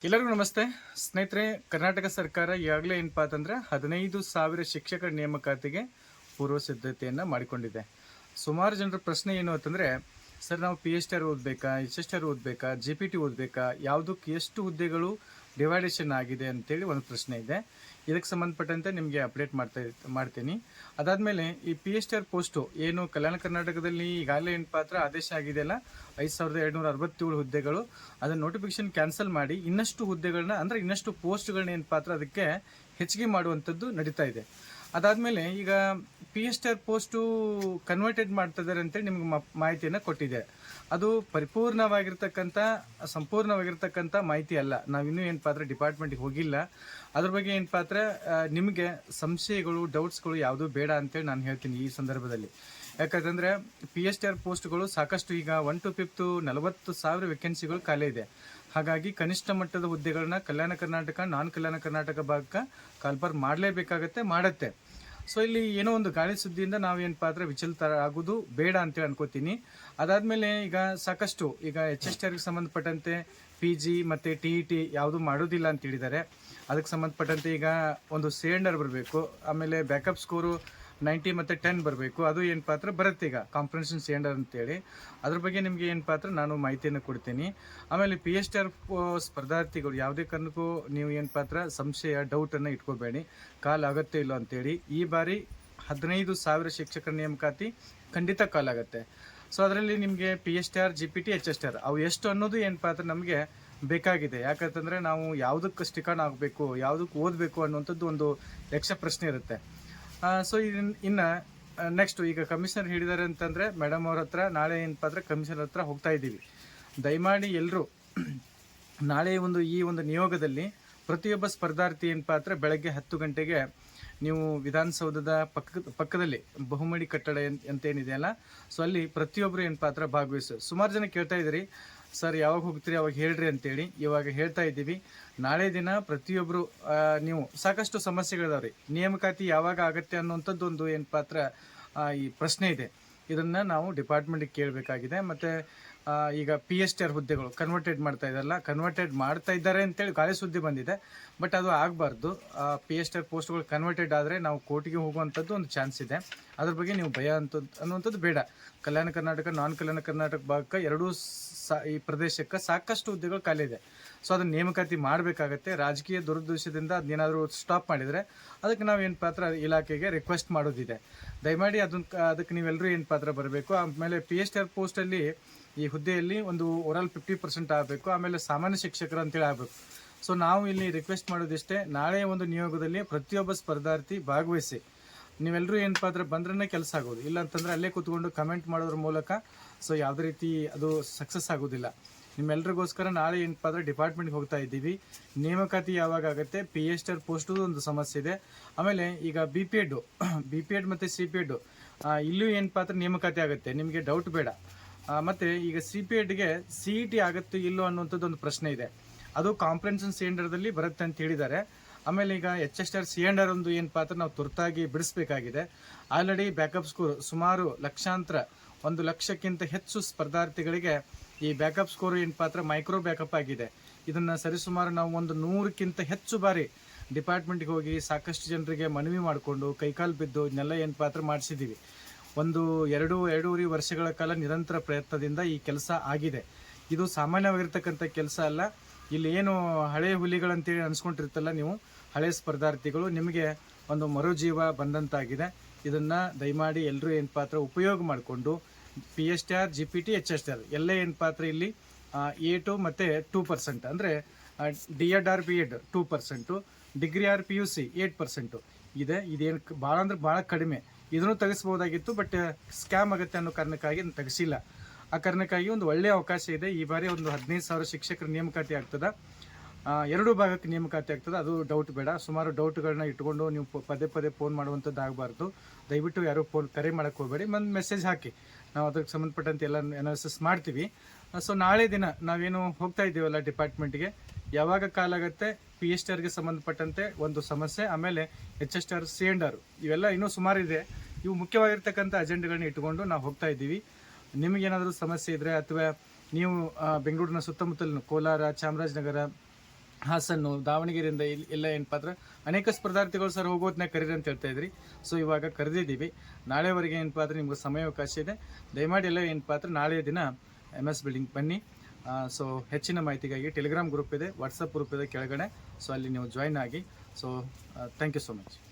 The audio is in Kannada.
ಎಲ್ಲರಿಗೂ ನಮಸ್ತೆ ಸ್ನೇಹಿತರೆ. ಕರ್ನಾಟಕ ಸರ್ಕಾರ ಈಗಾಗಲೇ ಏನಪ್ಪಾ ಅಂತಂದ್ರೆ 15,000 ಶಿಕ್ಷಕರ ನೇಮಕಾತಿಗೆ ಪೂರ್ವ ಸಿದ್ಧತೆಯನ್ನು ಮಾಡಿಕೊಂಡಿದೆ. ಸುಮಾರು ಜನರ ಪ್ರಶ್ನೆ ಏನು ಅಂತಂದ್ರೆ, ಸರ್ ನಾವು PhD ಓದಬೇಕಾ, HST ಓದಬೇಕಾ, GPT ಓದಬೇಕಾ, ಯಾವುದಕ್ಕೆ ಎಷ್ಟು ಹುದ್ದೆಗಳು ಡಿವೈಡೇಷನ್ ಆಗಿದೆ ಅಂತೇಳಿ ಒಂದು ಪ್ರಶ್ನೆ ಇದೆ. ಇದಕ್ಕೆ ಸಂಬಂಧಪಟ್ಟಂತೆ ನಿಮಗೆ ಅಪ್ಡೇಟ್ ಮಾಡ್ತೀನಿ. ಅದಾದಮೇಲೆ ಈ PhD ಪೋಸ್ಟು ಏನು ಕಲ್ಯಾಣ ಕರ್ನಾಟಕದಲ್ಲಿ ಈಗಾಗಲೇ ಏನಪ್ಪಾ ಹತ್ರ ಆದೇಶ ಆಗಿದೆಯಲ್ಲ, 5,267 ಹುದ್ದೆಗಳು, ಅದನ್ನ ನೋಟಿಫಿಕೇಶನ್ ಕ್ಯಾನ್ಸಲ್ ಮಾಡಿ ಇನ್ನಷ್ಟು ಹುದ್ದೆಗಳನ್ನ ಅಂದ್ರೆ ಇನ್ನಷ್ಟು ಪೋಸ್ಟ್ಗಳನ್ನ ಏನಪ್ಪಾ ಹತ್ರ ಅದಕ್ಕೆ ಹೆಚ್ಚಿಗೆ ಮಾಡುವಂಥದ್ದು ನಡೀತಾ ಇದೆ. ಅದಾದಮೇಲೆ ಈಗ PhD ಪೋಸ್ಟು ಕನ್ವರ್ಟೆಡ್ ಮಾಡ್ತಾ ಇದ್ದಾರೆ ಅಂತೇಳಿ ನಿಮ್ಗೆ ಮಾಹಿತಿಯನ್ನು ಕೊಟ್ಟಿದೆ. ಅದು ಸಂಪೂರ್ಣವಾಗಿರ್ತಕ್ಕಂಥ ಮಾಹಿತಿ ಅಲ್ಲ. ನಾವಿನ್ನೂ ಏನಪ್ಪಾ ಅಂದ್ರೆ ಡಿಪಾರ್ಟ್ಮೆಂಟ್ಗೆ ಹೋಗಿಲ್ಲ. ಅದ್ರ ಬಗ್ಗೆ ಏನಪ್ಪಾ ಅಂದ್ರೆ ನಿಮಗೆ ಸಂಶಯಗಳು, ಡೌಟ್ಸ್ಗಳು ಯಾವುದೂ ಬೇಡ ಅಂತೇಳಿ ನಾನು ಹೇಳ್ತೀನಿ ಈ ಸಂದರ್ಭದಲ್ಲಿ. ಯಾಕಂತಂದ್ರೆ PhD ಪೋಸ್ಟ್ಗಳು ಸಾಕಷ್ಟು ಈಗ 1 to 5 40,000 ವೇಕೆನ್ಸಿಗಳು ಖಾಲಿ ಇದೆ. ಹಾಗಾಗಿ ಕನಿಷ್ಠ ಮಟ್ಟದ ಹುದ್ದೆಗಳನ್ನ ಕಲ್ಯಾಣ ಕರ್ನಾಟಕ, ನಾನ್ ಕಲ್ಯಾಣ ಕರ್ನಾಟಕ ಭಾಗಕ್ಕೆ ಕಾಲ್ಫರ್ ಮಾಡಲೇಬೇಕಾಗತ್ತೆ, ಮಾಡತ್ತೆ. ಸೊ ಇಲ್ಲಿ ಏನೋ ಒಂದು ಗಾಳಿ ಸುದ್ದಿಯಿಂದ ನಾವೇನಪ್ಪ ಅಂದ್ರೆ ವಿಚಲಿತ ಆಗೋದು ಬೇಡ ಅಂತೇಳಿ ಅನ್ಕೋತೀನಿ. ಅದಾದ್ಮೇಲೆ ಈಗ ಸಾಕಷ್ಟು ಈಗ HST ಸಂಬಂಧಪಟ್ಟಂತೆ PG ಮತ್ತು TET ಯಾವುದು ಮಾಡೋದಿಲ್ಲ ಅಂತ ಹೇಳಿದ್ದಾರೆ. ಅದಕ್ಕೆ ಸಂಬಂಧಪಟ್ಟಂತೆ ಈಗ ಒಂದು ಸಿಲಿಂಡರ್ ಬರಬೇಕು, ಆಮೇಲೆ ಬ್ಯಾಕಪ್ ಸ್ಕೋರು 90 ಮತ್ತು 10 ಬರಬೇಕು. ಅದು ಏನಪ್ಪ ಹತ್ರ ಬರುತ್ತೆ ಈಗ ಕಾಂಪ್ರಹೆನ್ಷನ್ ಸಿಲಿಂಡರ್ ಅಂತೇಳಿ. ಅದ್ರ ಬಗ್ಗೆ ನಿಮಗೆ ಏನಪ್ಪ ಹತ್ರ ನಾನು ಮಾಹಿತಿಯನ್ನು ಕೊಡ್ತೀನಿ. ಆಮೇಲೆ PhD ಸ್ಪರ್ಧಾರ್ಥಿಗಳು ಯಾವುದೇ ಕಾರಣಕ್ಕೂ ನೀವು ಏನಪ್ಪ ಹತ್ರ ಸಂಶಯ, ಡೌಟನ್ನು ಇಟ್ಕೋಬೇಡಿ, ಕಾಲಾಗತ್ತೆ ಇಲ್ಲೋ ಅಂತೇಳಿ. ಈ ಬಾರಿ 15,000 ಶಿಕ್ಷಕರ ನೇಮಕಾತಿ ಖಂಡಿತ ಕಾಲಾಗತ್ತೆ. ಸೊ ಅದರಲ್ಲಿ ನಿಮಗೆ PhD, GPT, HST ಅವು ಎಷ್ಟು ಅನ್ನೋದು ಏನಪ್ಪ ಹತ್ರ ನಮಗೆ ಬೇಕಾಗಿದೆ. ಯಾಕಂತಂದರೆ ನಾವು ಯಾವುದಕ್ಕೆ ಸ್ಟಿಕಾನ್ ಆಗಬೇಕು, ಯಾವುದಕ್ಕೆ ಓದಬೇಕು ಅನ್ನುವಂಥದ್ದು ಒಂದು ಯಕ್ಷ ಪ್ರಶ್ನೆ ಇರುತ್ತೆ. ಸೊ ಇನ್ನು ನೆಕ್ಸ್ಟ್ ಈಗ ಕಮಿಷನರ್ ಹೇಳಿದ್ದಾರೆ ಅಂತಂದರೆ ಮೇಡಮ್ ಅವ್ರ ಹತ್ರ ನಾಳೆ ಏನಪ್ಪ ಅಂದರೆ ಕಮಿಷನರ್ ಹತ್ರ ಹೋಗ್ತಾ ಇದ್ದೀವಿ. ದಯಮಾಡಿ ಎಲ್ಲರೂ ನಾಳೆ ಈ ಒಂದು ನಿಯೋಗದಲ್ಲಿ ಪ್ರತಿಯೊಬ್ಬ ಸ್ಪರ್ಧಾರ್ಥಿ ಏನಪ್ಪ ಅಂದರೆ ಬೆಳಗ್ಗೆ 10 ಗಂಟೆಗೆ ನೀವು ವಿಧಾನಸೌಧದ ಪಕ್ಕದಲ್ಲಿ ಬಹುಮಡಿ ಕಟ್ಟಡ ಅಂತೇನಿದೆಯಲ್ಲ, ಸೊ ಅಲ್ಲಿ ಪ್ರತಿಯೊಬ್ಬರು ಏನಪ್ಪ ಹತ್ರ ಭಾಗವಹಿಸು. ಸುಮಾರು ಜನ ಕೇಳ್ತಾ ಇದ್ದೀರಿ, ಸರ್ ಯಾವಾಗ ಹೋಗ್ತೀರಿ ಅವಾಗ ಹೇಳ್ರಿ ಅಂತೇಳಿ. ಇವಾಗ ಹೇಳ್ತಾ ಇದ್ದೀವಿ, ನಾಳೆ ದಿನ ಪ್ರತಿಯೊಬ್ಬರು ನೀವು ಸಾಕಷ್ಟು ಸಮಸ್ಯೆಗಳಿದಾವ್ರಿ. ನೇಮಕಾತಿ ಯಾವಾಗ ಆಗತ್ತೆ ಅನ್ನುವಂಥದ್ದು ಒಂದು ಏನಪ್ಪ ಹತ್ರ ಈ ಪ್ರಶ್ನೆ ಇದೆ. ಇದನ್ನು ನಾವು ಡಿಪಾರ್ಟ್ಮೆಂಟಿಗೆ ಕೇಳಬೇಕಾಗಿದೆ. ಮತ್ತು ಈಗ PhD ಹುದ್ದೆಗಳು ಕನ್ವರ್ಟೆಡ್ ಮಾಡ್ತಾ ಇದ್ದಾರೆ ಅಂತೇಳಿ ಗಾಳಿ ಸುದ್ದಿ ಬಂದಿದೆ. ಬಟ್ ಅದು ಆಗಬಾರ್ದು. PhD ಪೋಸ್ಟ್ಗಳು ಕನ್ವರ್ಟೆಡ್ ಆದರೆ ನಾವು ಕೋರ್ಟಿಗೆ ಹೋಗುವಂಥದ್ದು ಒಂದು ಚಾನ್ಸ್ ಇದೆ. ಅದ್ರ ಬಗ್ಗೆ ನೀವು ಭಯ ಅನ್ನುವಂಥದ್ದು ಬೇಡ. ಕಲ್ಯಾಣ ಕರ್ನಾಟಕ, ನಾನ್ ಕಲ್ಯಾಣ ಕರ್ನಾಟಕ ಭಾಗಕ್ಕೆ ಎರಡೂ ಈ ಪ್ರದೇಶಕ್ಕೆ ಸಾಕಷ್ಟು ಹುದ್ದೆಗಳು ಖಾಲಿ ಇದೆ. ಸೊ ಅದನ್ನ ನೇಮಕಾತಿ ಮಾಡಬೇಕಾಗತ್ತೆ. ರಾಜಕೀಯ ದುರುದ್ದೇಶದಿಂದ ಅದನ್ನೇನಾದರೂ ಸ್ಟಾಪ್ ಮಾಡಿದರೆ ಅದಕ್ಕೆ ನಾವು ಏನು ಪಾತ್ರ ಇಲಾಖೆಗೆ ರಿಕ್ವೆಸ್ಟ್ ಮಾಡೋದಿದೆ. ದಯಮಾಡಿ ಅದಕ್ಕೆ ನೀವೆಲ್ಲರೂ ಏನು ಪಾತ್ರ ಬರಬೇಕು. ಆಮೇಲೆ PhD ಪೋಸ್ಟಲ್ಲಿ ಈ ಹುದ್ದೆಯಲ್ಲಿ ಒಂದು ಓವರಾಲ್ 50% ಆಗಬೇಕು. ಆಮೇಲೆ ಸಾಮಾನ್ಯ ಶಿಕ್ಷಕರು ಅಂತೇಳಿ ಆಗಬೇಕು. ಸೊ ನಾವು ಇಲ್ಲಿ ರಿಕ್ವೆಸ್ಟ್ ಮಾಡೋದಿಷ್ಟೇ, ನಾಳೆ ಒಂದು ನಿಯೋಗದಲ್ಲಿ ಪ್ರತಿಯೊಬ್ಬ ಸ್ಪರ್ಧಾರ್ಥಿ ಭಾಗವಹಿಸಿ. ನೀವೆಲ್ಲರೂ ಏನಪ್ಪ ಅಂದ್ರೆ ಬಂದ್ರೆ ಕೆಲಸ ಆಗೋದು, ಇಲ್ಲ ಅಂತಂದರೆ ಅಲ್ಲೇ ಕೂತ್ಕೊಂಡು ಕಮೆಂಟ್ ಮಾಡೋದ್ರ ಮೂಲಕ ಸೊ ಯಾವುದೇ ರೀತಿ ಅದು ಸಕ್ಸಸ್ ಆಗೋದಿಲ್ಲ. ನಿಮ್ಮೆಲ್ರಿಗೋಸ್ಕರ ನಾಳೆ ಏನಪ್ಪ ಅಂದರೆ ಡಿಪಾರ್ಟ್ಮೆಂಟ್ಗೆ ಹೋಗ್ತಾ ಇದ್ದೀವಿ. ನೇಮಕಾತಿ ಯಾವಾಗ ಆಗುತ್ತೆ, PhD ಪೋಸ್ಟು ಒಂದು ಸಮಸ್ಯೆ ಇದೆ. ಆಮೇಲೆ ಈಗ BPED ಮತ್ತು CPED ಇಲ್ಲೂ ಏನಪ್ಪ ಅಂದ್ರೆ ನೇಮಕಾತಿ ಆಗುತ್ತೆ, ನಿಮಗೆ ಡೌಟ್ ಬೇಡ. ಮತ್ತು ಈಗ CPEDಗೆ CET ಆಗುತ್ತೆ ಇಲ್ಲೋ ಅನ್ನುವಂಥದ್ದು ಒಂದು ಪ್ರಶ್ನೆ ಇದೆ. ಅದು ಕಾಂಪ್ರಹೆನ್ಷನ್ ಸಿಲಿಂಡರ್ದಲ್ಲಿ ಬರುತ್ತೆ ಅಂತ ಹೇಳಿದ್ದಾರೆ. ಆಮೇಲೆ ಈಗ HST ಸಿಲಿಂಡರ್ ಒಂದು ಏನಪ್ಪ ಅಂದ್ರೆ ನಾವು ತುರ್ತಾಗಿ ಬಿಡಿಸ್ಬೇಕಾಗಿದೆ. ಆಲ್ರೆಡಿ ಬ್ಯಾಕಪ್ ಸ್ಕೋರ್ ಸುಮಾರು ಲಕ್ಷಾಂತರ, 1 ಲಕ್ಷಕ್ಕಿಂತ ಹೆಚ್ಚು ಸ್ಪರ್ಧಾರ್ಥಿಗಳಿಗೆ ಈ ಬ್ಯಾಕಪ್ ಸ್ಕೋರ್ ಏನಪ್ಪ ಅಂದ್ರೆ ಮೈಕ್ರೋ ಬ್ಯಾಕಪ್ ಆಗಿದೆ. ಇದನ್ನು ಸರಿಸುಮಾರು ನಾವು 100ಕ್ಕಿಂತ ಹೆಚ್ಚು ಬಾರಿ ಡಿಪಾರ್ಟ್ಮೆಂಟ್ಗೆ ಹೋಗಿ ಸಾಕಷ್ಟು ಜನರಿಗೆ ಮನವಿ ಮಾಡಿಕೊಂಡು ಕೈಕಾಲು ಬಿದ್ದು ಇದನ್ನೆಲ್ಲ ಏನಪ್ಪ ಅಂದ್ರೆ ಮಾಡಿಸಿದ್ದೀವಿ. 2-2.5 ವರ್ಷಗಳ ಕಾಲ ನಿರಂತರ ಪ್ರಯತ್ನದಿಂದ ಈ ಕೆಲಸ ಆಗಿದೆ. ಇದು ಸಾಮಾನ್ಯವಾಗಿರ್ತಕ್ಕಂಥ ಕೆಲಸ ಅಲ್ಲ. ಇಲ್ಲಿ ಏನು ಹಳೆ ಹುಲಿಗಳಂತೇಳಿ ಅನ್ಸ್ಕೊಂಡಿರ್ತಲ್ಲ ನೀವು, ಹಳೆ ಸ್ಪರ್ಧಾರ್ಥಿಗಳು, ನಿಮಗೆ ಒಂದು ಮರುಜೀವ ಬಂದಂತಾಗಿದೆ. ಇದನ್ನು ದಯಮಾಡಿ ಎಲ್ಲರೂ ಏನು ಪಾತ್ರ ಉಪಯೋಗ ಮಾಡಿಕೊಂಡು PhD, GPT, HST ಎಲ್ಲ ಏನು ಪಾತ್ರ ಇಲ್ಲಿ A2 ಮತ್ತು 2% ಅಂದರೆ D.Ed or B.Ed 2%, degree R PUC 8% ಇದೆ. ಇದೇನು ಭಾಳ ಅಂದ್ರೆ ಭಾಳ ಕಡಿಮೆ. ಇದನ್ನು ತೆಗೆಸ್ಬೋದಾಗಿತ್ತು, ಬಟ್ ಸ್ಕ್ಯಾಮ್ ಆಗುತ್ತೆ ಅನ್ನೋ ಕಾರಣಕ್ಕಾಗಿ ತೆಗೆಸಿಲ್ಲ. ಆ ಕಾರಣಕ್ಕಾಗಿ ಒಂದು ಒಳ್ಳೆಯ ಅವಕಾಶ ಇದೆ. ಈ ಬಾರಿ ಒಂದು 15,000 ಶಿಕ್ಷಕರ ನೇಮಕಾತಿ ಆಗ್ತದೆ. 2 ಭಾಗಕ್ಕೆ ನೇಮಕಾತಿ ಆಗ್ತದೆ, ಅದು ಡೌಟ್ ಬೇಡ. ಸುಮಾರು ಡೌಟ್ಗಳನ್ನ ಇಟ್ಕೊಂಡು ನೀವು ಪದೇ ಫೋನ್ ಮಾಡುವಂಥದ್ದು ಆಗಬಾರ್ದು. ದಯವಿಟ್ಟು ಯಾರು ಕರೆ ಮಾಡೋಕ್ಕೆ ಹೋಗಬೇಡಿ, ಒಂದು ಮೆಸೇಜ್ ಹಾಕಿ, ನಾವು ಅದಕ್ಕೆ ಸಂಬಂಧಪಟ್ಟಂತೆ ಎಲ್ಲ ಅನಾಲಿಸಿಸ್ ಮಾಡ್ತೀವಿ. ಸೊ ನಾಳೆ ದಿನ ನಾವೇನು ಹೋಗ್ತಾ ಇದ್ದೀವಲ್ಲ ಡಿಪಾರ್ಟ್ಮೆಂಟ್ಗೆ, ಯಾವಾಗ ಕಾಲಾಗುತ್ತೆ, PhD ಸಂಬಂಧಪಟ್ಟಂತೆ ಒಂದು ಸಮಸ್ಯೆ, ಆಮೇಲೆ HST ಸಿಲಿಂಡರ್, ಇವೆಲ್ಲ ಇನ್ನೂ ಸುಮಾರು ಇದೆ. ಇವು ಮುಖ್ಯವಾಗಿರ್ತಕ್ಕಂಥ ಅಜೆಂಡಗಳನ್ನ ಇಟ್ಕೊಂಡು ನಾವು ಹೋಗ್ತಾ ಇದ್ದೀವಿ. ನಿಮಗೇನಾದರೂ ಸಮಸ್ಯೆ ಇದ್ದರೆ, ಅಥವಾ ನೀವು ಬೆಂಗಳೂರಿನ ಸುತ್ತಮುತ್ತಲಿನ ಕೋಲಾರ, ಚಾಮರಾಜನಗರ, ಹಾಸನ್ನು ದಾವಣಗೆರೆಯಿಂದ ಎಲ್ಲ ಏನಪ್ಪ ಅಂದ್ರೆ ಅನೇಕ ಸ್ಪರ್ಧಾರ್ಥಿಗಳು ಸರ್ ಹೋಗೋದನ್ನ ಕರೀರಿ ಅಂತ ಹೇಳ್ತಾ ಇದ್ರಿ. ಸೊ ಇವಾಗ ಕರೆದಿದ್ದೀವಿ. ನಾಳೆವರೆಗೆ ಏನಪ್ಪ ಅಂದ್ರೆ ನಿಮ್ಗೆ ಸಮಯಾವಕಾಶ ಇದೆ. ದಯಮಾಡಿ ಎಲ್ಲ ಏನಪ್ಪ ಅಂದ್ರೆ ನಾಳೆ ದಿನ MS ಬಿಲ್ಡಿಂಗ್ ಬನ್ನಿ. ಸೊ ಹೆಚ್ಚಿನ ಮಾಹಿತಿಗಾಗಿ ಟೆಲಿಗ್ರಾಮ್ ಗ್ರೂಪ್ ಇದೆ, ವಾಟ್ಸಪ್ ಗ್ರೂಪ್ ಇದೆ ಕೆಳಗಡೆ. ಸೊ ಅಲ್ಲಿ ನೀವು ಜಾಯ್ನ್ ಆಗಿ. So thank you so much.